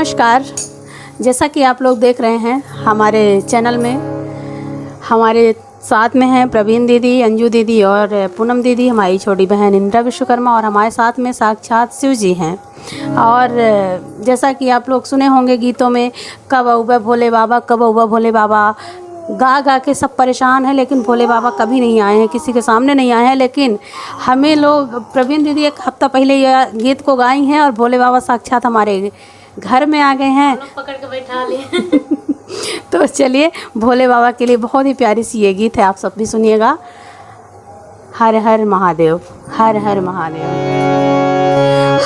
नमस्कार। जैसा कि आप लोग देख रहे हैं हमारे चैनल में, हमारे साथ में हैं प्रवीण दीदी, अंजू दीदी और पूनम दीदी, हमारी छोटी बहन इंद्रा विश्वकर्मा, और हमारे साथ में साक्षात शिव जी हैं। और जैसा कि आप लोग सुने होंगे गीतों में, कब औबे भोले बाबा, कब औबे भोले बाबा, गा गा के सब परेशान हैं, लेकिन भोले बाबा कभी नहीं आए हैं, किसी के सामने नहीं आए हैं। लेकिन हमें लोग, प्रवीण दीदी एक हफ्ता पहले यह गीत को गाई हैं और भोले बाबा साक्षात हमारे घर में आ गए हैं, पकड़ के बैठा लिए। तो चलिए, भोले बाबा के लिए बहुत ही प्यारी सी ये गीत है, आप सब भी सुनिएगा। हर हर महादेव, हर हर महादेव।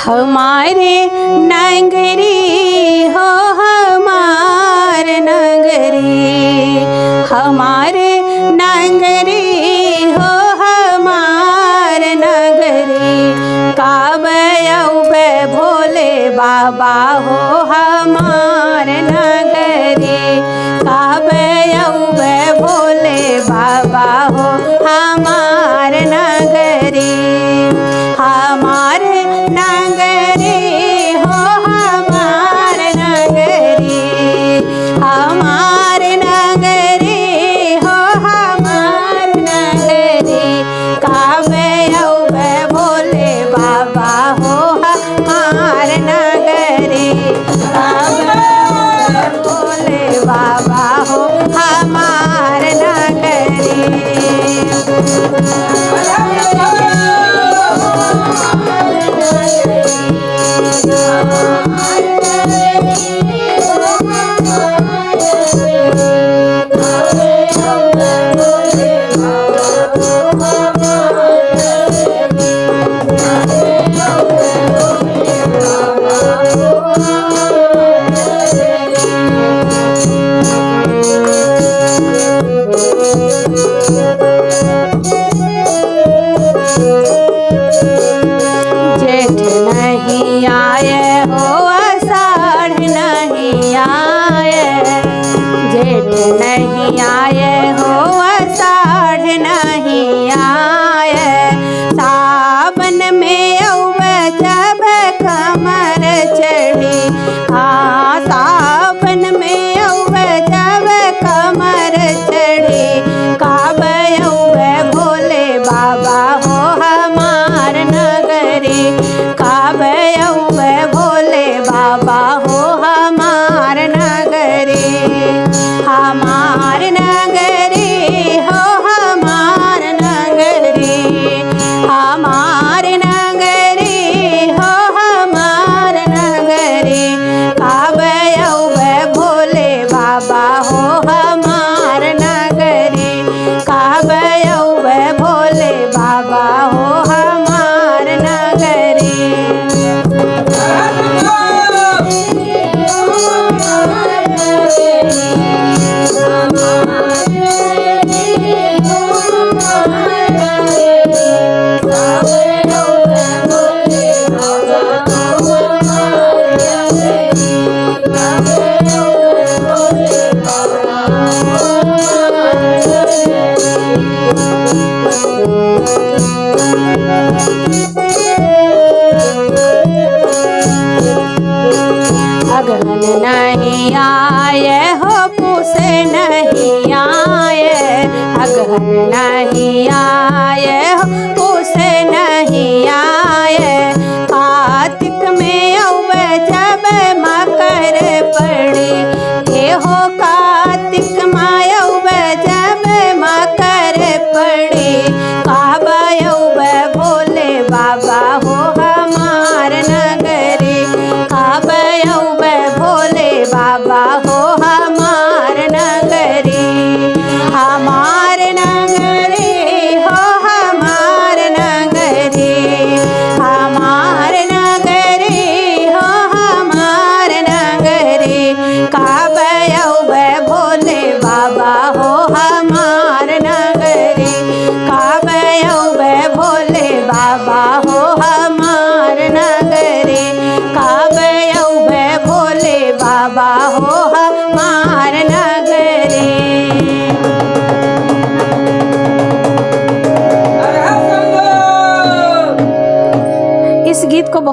हमारे नगरी हो, हमार नगरी, हमारे नगरी हो, हमार नगरी, काबे औबे भोले बाबा हो, हमार नगरी, काबे औबे भोले बाबा हो, हमार नगरी, हमारे नगरी हो, हमार नगरी, हमार नगरी हो, हमार नगरी, काबे औबे भोले बाबा हो, हमार नगरी, काबे औबे भोले बाबा हो, हमार नगरी। जेठ नहीं आए हो, आषाढ़ नहीं आए, जेठ नहीं आए हो, आषाढ़ नहीं आए, सावन में औबे जब कमर चढ़ी, हाँ सावन में औबे जब कमर चढ़ी, काबे औबे भोले बाबा हो, हमार नगरी, काबे औबे भोले बाबा हो, हमार नगरी, हमार नगरी हो, हमार नगरी, हमार नगरी हो, हमार नगरी, काबे औबे भोले बाबा हो, हमार नगरी, काबे औबे भोले बाबा हो, हमार नगरी। अगहन नहीं आए हो, पूसे नहीं आए, अगहन नहीं आए हो, पूसे नहीं आए, कार्तिक में औबे जब मकर पड़ी, हे हो कार्तिक में औबे जब मकर पड़ी, काबे औबे भोले बाबा हो, हमार नगरी, काबे औबे भोले बाबा हो, हमार नगरी, हमार नगरी हो, हमार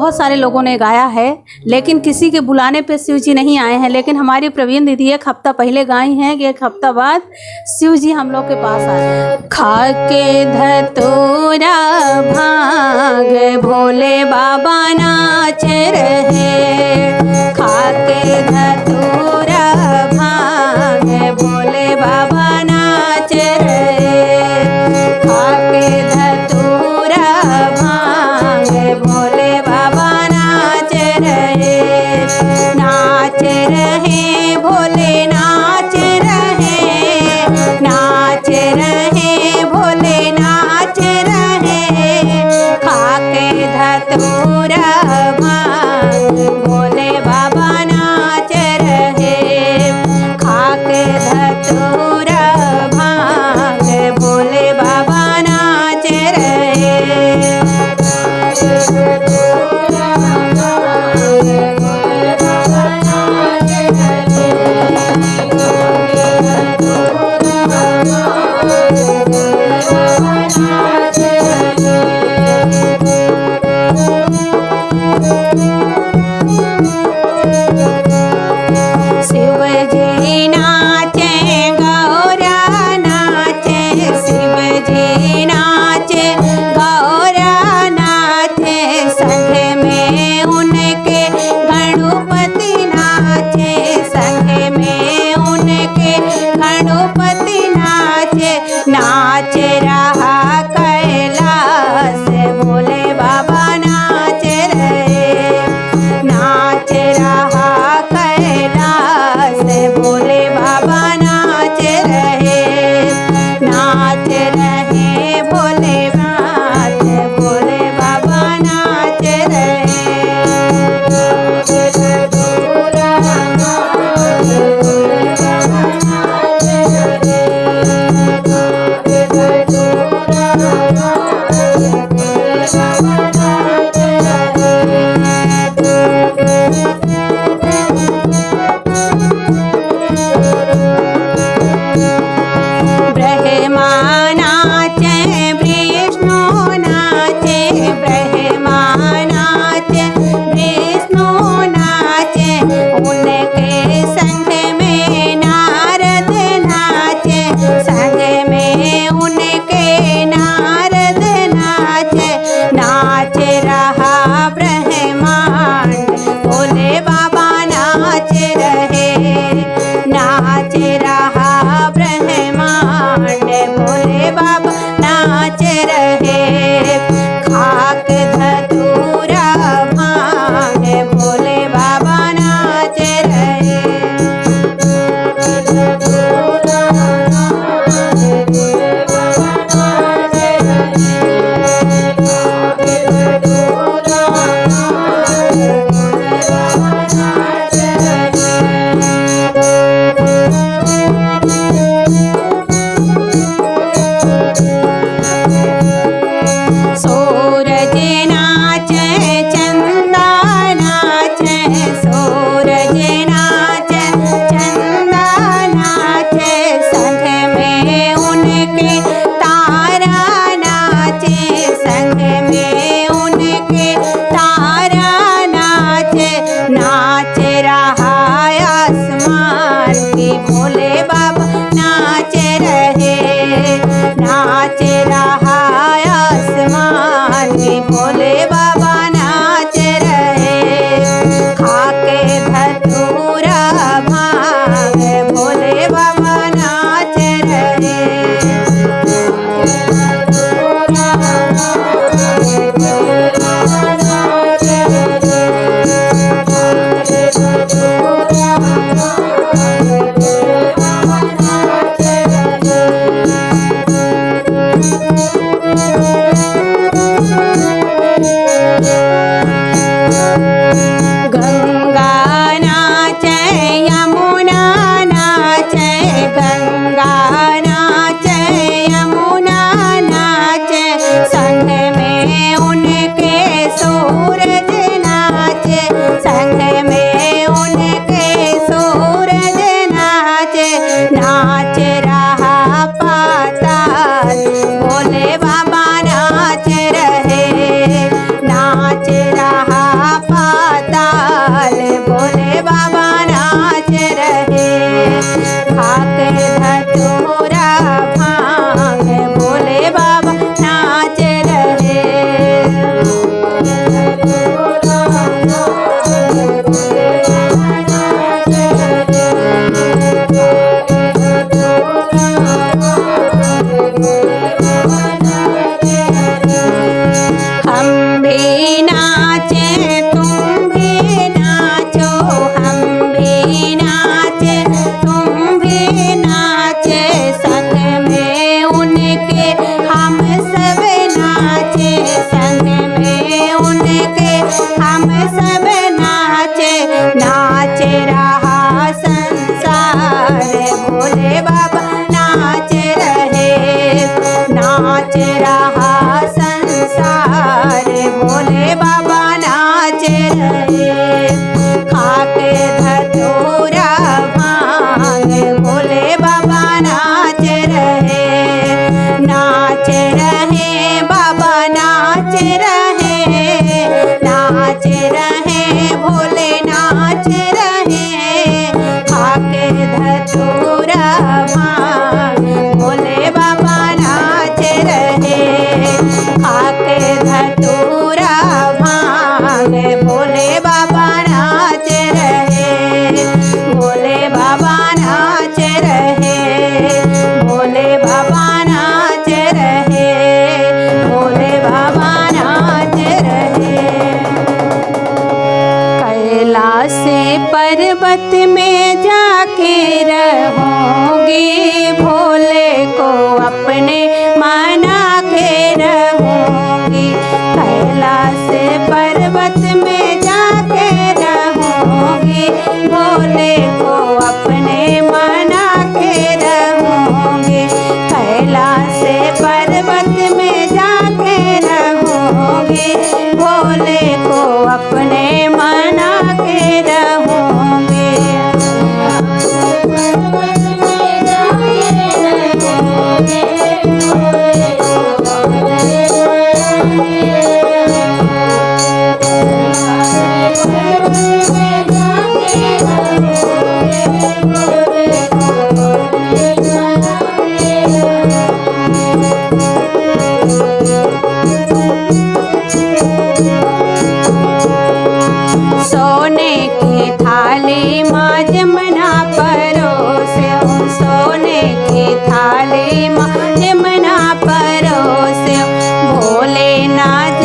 बहुत सारे लोगों ने गाया है, लेकिन किसी के बुलाने पे शिव जी नहीं आए हैं। लेकिन हमारी प्रवीण दीदी एक हफ्ता पहले गाई हैं कि एक हफ्ता बाद शिव जी हम लोग के पास आए। खाके धतूरा भांग भोले बाबा नाच रहे, खाके धतूरा भांग भोले बाबा नाच रहे, खाके धतूरा भांग भोले बाबा नाच रहे, नाच रहे भोले नाच रहे, नाच रहे भोले नाच रहे, खाके धतूरा भांग भोले बाबा नाच रहे, खाके धतूरा भांग भोले बाबा नाच रहे। शिव जी नाचे गौरा नाचे, शिव जी नाचे गौरा नाचे, संग में उनके गणपति नाचे, संग में उनके गणपति नाचे, नाच रहा कैलाश भोले बाबा नाच रहे, भोले नाच रहे खाके धतूरा भांग। भोले बाबा नाच रहे खाके धतूरा भांग। भोले बाबा नाच रहे, भोले बाबा नाच रहे, भोले बाबा नाच रहे, भोले बाबा नाच रहे। कैलाश पर्वत में जाके रहूंगी, भोले को अपने मना के रहूंगी। कैलाश पर्वत में जाके रहूंगी, भोले को अपने मना के रहूंगी। कैलाश पर्वत में जाके रहूंगी, भोले को अपने मना के रहूंगी। सोने की थाली माँ जमुना परोसे, सोने की थाली माँ जमुना परोसे। भोले नाच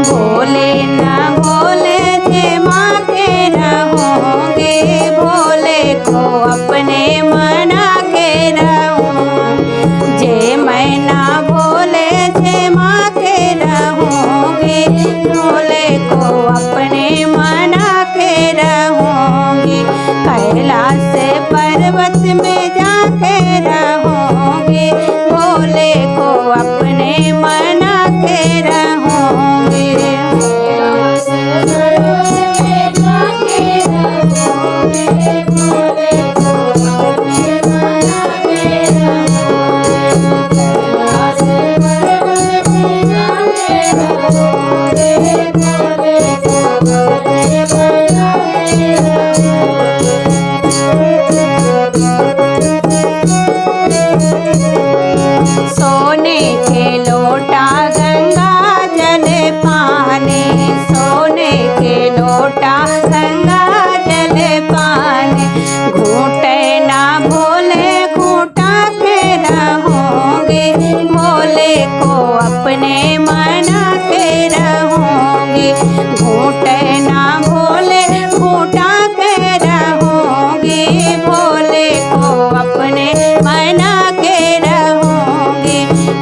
भोले ना भोले जे माँ के रहूंगे, भोले को अपने मना के रहूंगी। जे मैं ना भोले जे माँ के रहूंगी, भोले को अपने मना के रहूंगी। कैलाश पर्वत में जाके रहूंगी, भोले को अपने मना के रहूंगी। सोने के लोटा गंगा जल पानी, सोने के लोटा गंगा जल पानी। घूटे ना भोले घूटा के रहूंगी, भोले को अपने मना के रहूंगी। घूटे ना भोले घूटा के रहूंगी, भोले को अपने मना के रहूंगी।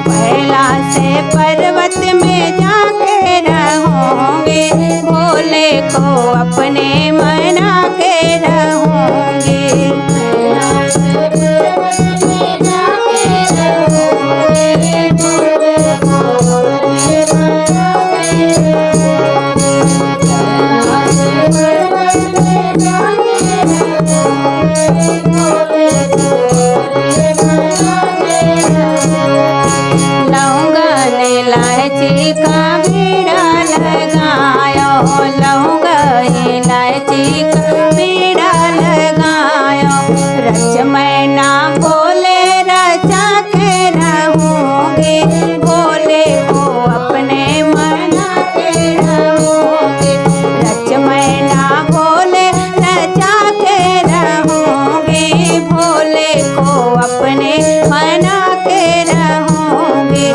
कैलाश पर्वत में जाके रहूंगी, भोले को अपने मना के रहूंगी। लौंगन इलायची का बीड़ा लगायो, लौंग इलायची का बीड़ा लगायो। रच मैं ना भोले रचा के रहूंगी, भोले को अपने मना के रहूंगी। रच मैं ना भोले रचा के रहूंगी, भोले को अपने मना के रहूंगी।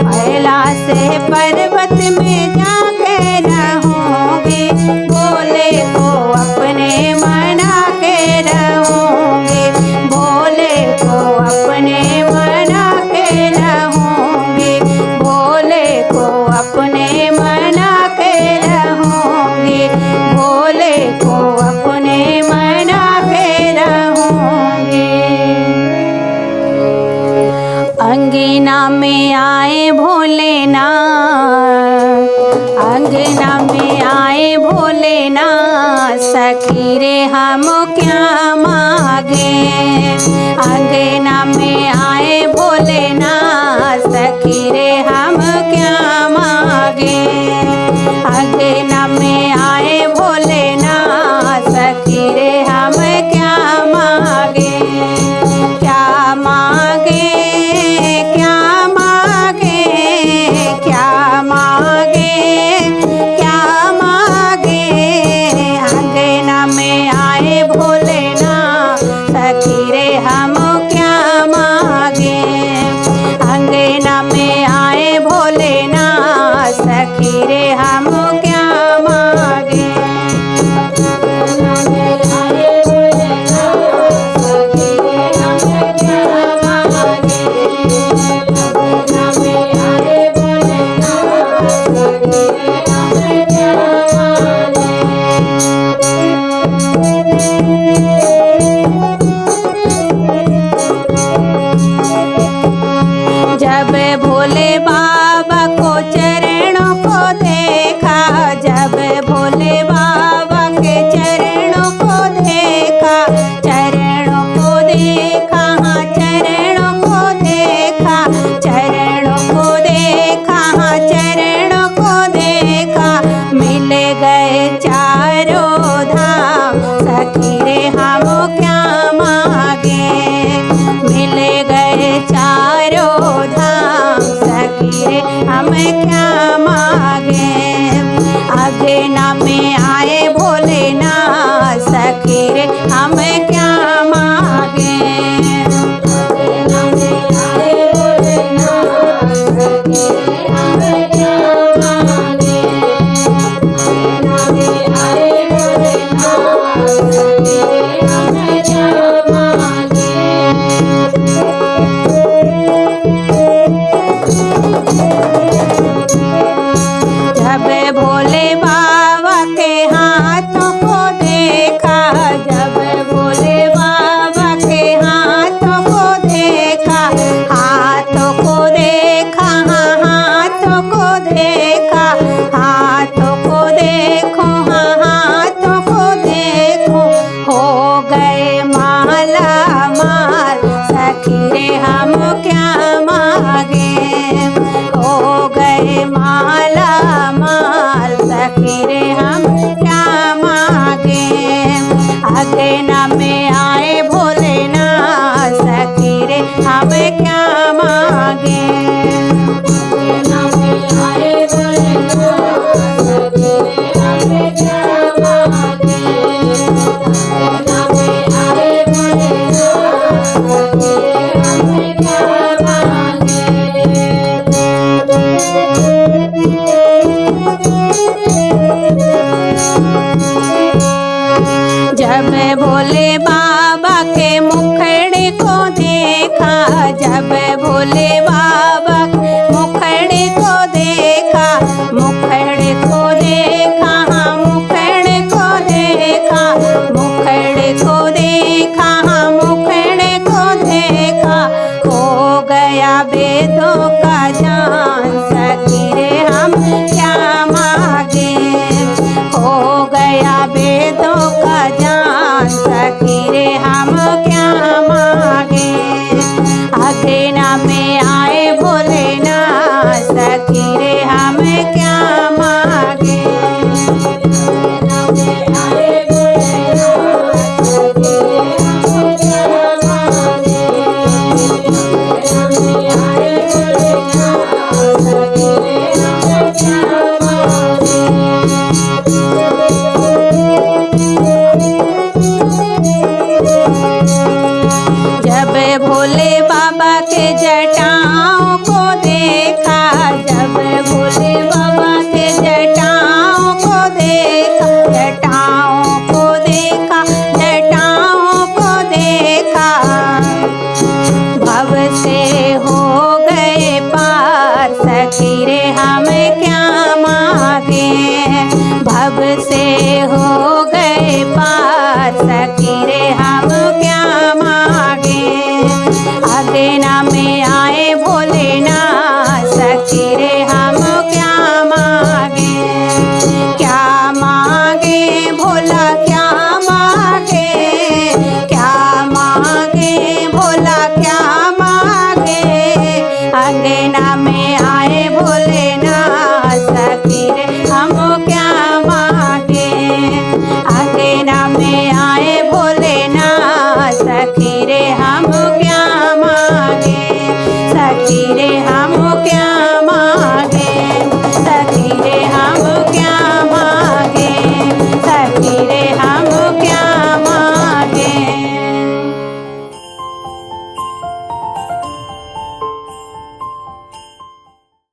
कैलाश पर्वत में जाके रहूंगी, भोले को अपने मना के रहूंगी। भोले को अपने मना के रहूंगी, भोले को अपने मना के रहूंगी, भोले को अपने मना के रहूंगी। अंगना में आए भोलेनाथ, अंगना में आए भोलेनाथ, सखी रे हम क्या मांगे। अंगना में आए भोलेनाथ, सखी रे हम क्या मांगे। अंगना में आए भोले जब भोले बाबा को चरणों को देखा, जब भोले बाबा के चरणों को देखा, चरणों को देखा, हाँ चरणों को देखा, चरणों को देखा, हाँ चरणों को देखा, मिल गए चारों धाम, सखी रे हम क्या मांगे, मिल गए चारों धाम, सखी रे हम क्या मांगे। अगना में आए भोलेनाथ, सखी रे हम क्या मांगे, अगना में आए भोलेनाथ, सखी रे हम क्या मांगे, अगना में आए भोलेनाथ, सखी रे हम क्या मांगे। जब भोले बाबा के हाथों को देखा, जब भोले बाबा के हाथों को देखा, हाथों को देखा, हाँ हाथों को देखा, हाथों को देखो, हाँ हाथों को देखो, हो गए माला माल, सखी रे हम क्या मांगे, हो गए माला माल, सखी रे हम क्या मांगे। अगना में आए भोलेनाथ, सखी रे हम क्या मांगे, अगना में आए भोलेनाथ, सखी रे हम क्या मांगे, अगना में आए भोलेनाथ, सखी रे हम क्या मांगे। जब भोले बाबा के मुखड़े को देखा, जब भोले बाबा के मुखड़े को देखा, मुखड़े को देखा, हाँ मुखड़े को देखा, मुखड़े को देखा, हाँ मुखड़े को देखा, हो गया वेदों का ज्ञान, सखी रे हम क्या मांगे, हो गया वेदों का ज्ञान, सखी रे हम क्या मांगे। अगना में आए भोलेनाथ, सखी रे हम क्या मांगे, अगना में आए भोलेनाथ, सखी रे हम क्या मांगे, अगना में आए भोलेनाथ, सखी रे हम क्या मांगे। जब भोले बाबा के जटाओं को देखा, जब भोले बाबा के जटाओं को देखा, जटाओं को देखा, जटाओं को देखा, भव से हो गए पार, सखी रे हम क्या मांगे, भव से हो गए पार, सखी रे हम क्या मांगे। अगना में आए भोलेनाथ, सखी रे हम क्या मांगे, क्या मांगे भोला क्या